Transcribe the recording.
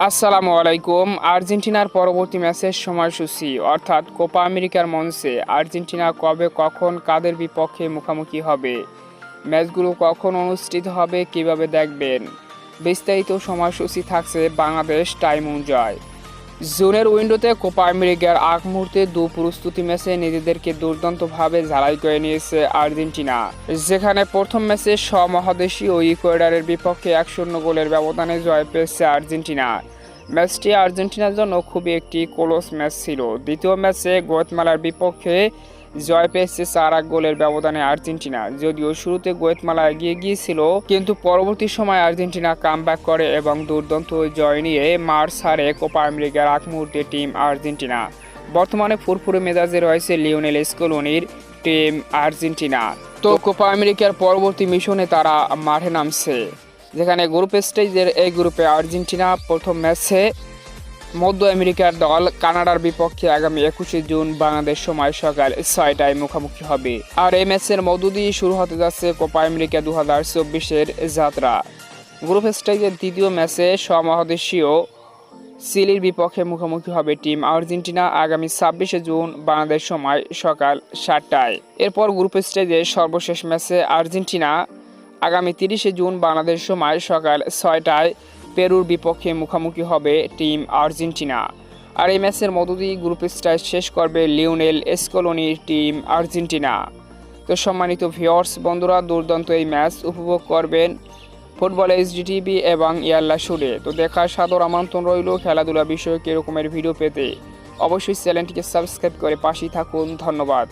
আসসালামু আলাইকুম। আর্জেন্টিনার পরবর্তী ম্যাচের সময়সূচি অর্থাৎ কোপা আমেরিকার মঞ্চে আর্জেন্টিনা কবে কখন কাদের বিপক্ষে মুখোমুখি হবে, ম্যাচগুলো কখন অনুষ্ঠিত হবে, কিভাবে দেখবেন, বিস্তারিত সময়সূচি থাকছে বাংলাদেশ টাইম অনুযায়ী। জুনের উইন্ডোতে কোপা আমেরিকার আগ মুহূর্তে প্রস্তুতি ম্যাচে নিজেদেরকে দুর্দান্তভাবে ঝালাই করে নিয়েছে আর্জেন্টিনা, যেখানে প্রথম ম্যাচে সমমহাদেশীয় ইকুয়েডরের বিপক্ষে 1-0 গোলের ব্যবধানে জয় পেয়েছে আর্জেন্টিনা। ম্যাচটি আর্জেন্টিনার জন্য খুবই একটি ক্লোজ ম্যাচ ছিল। দ্বিতীয় ম্যাচে গোয়েতমালার বিপক্ষে জয় পেয়েছে 4 গোলের ব্যবধানে আর্জেন্টিনা। যদিও শুরুতে গোয়েতমালা এগিয়ে গিয়েছিল, কিন্তু পরবর্তী সময় আর্জেন্টিনা কামব্যাক করে এবং দুর্দান্ত জয় নিয়ে মার্চ হারে কোপা আমেরিকার আগ মুহূর্তে টিম আর্জেন্টিনা। বর্তমানে ফুরফুরে মেজাজে রয়েছে লিওনেল স্কলোনির টিম আর্জেন্টিনা। তো কোপা আমেরিকার পরবর্তী মিশনে তারা মাঠে নামছে, যেখানে গ্রুপ স্টেজের এই গ্রুপে আর্জেন্টিনা প্রথম ম্যাচে মধ্য আমেরিকার দল কানাডার বিপক্ষে আগামী 21 জুন বাংলাদেশ সময় সকাল 6টায় মুখোমুখি হবে। আর এই ম্যাচের মধ্য দিয়ে শুরু হতে যাচ্ছে কোপা আমেরিকা 2024-এর যাত্রা। গ্রুপ স্টেজের দ্বিতীয় ম্যাচে সমমহাদেশীয় চিলির বিপক্ষে মুখোমুখি হবে টিম আর্জেন্টিনা আগামী 26 জুন বাংলাদেশ সময় সকাল 7টায়। এরপর গ্রুপ স্টেজের সর্বশেষ ম্যাচে আর্জেন্টিনা আগামী 30 জুন বাংলাদেশ সময় সকাল 6টায় পেরুর বিপক্ষে মুখোমুখি হবে টিম আর্জেন্টিনা। আর এই ম্যাচের মধ্য দিয়ে গ্রুপ স্টেজ শেষ করবে লিওনেল স্কলোনির টিম আর্জেন্টিনা। তো সম্মানিত ভিউয়ার্স বন্ধুরা, দুর্দান্ত এই ম্যাচ উপভোগ করবেন ফুটবল এইচডি টিভি এবং ইয়াল্লা শুডে। তো দেখার সাদর আমন্ত্রণ রইল। খেলাধুলা বিষয়ক এরকমের ভিডিও পেতে অবশ্যই চ্যানেলটিকে সাবস্ক্রাইব করে পাশেই থাকুন। ধন্যবাদ।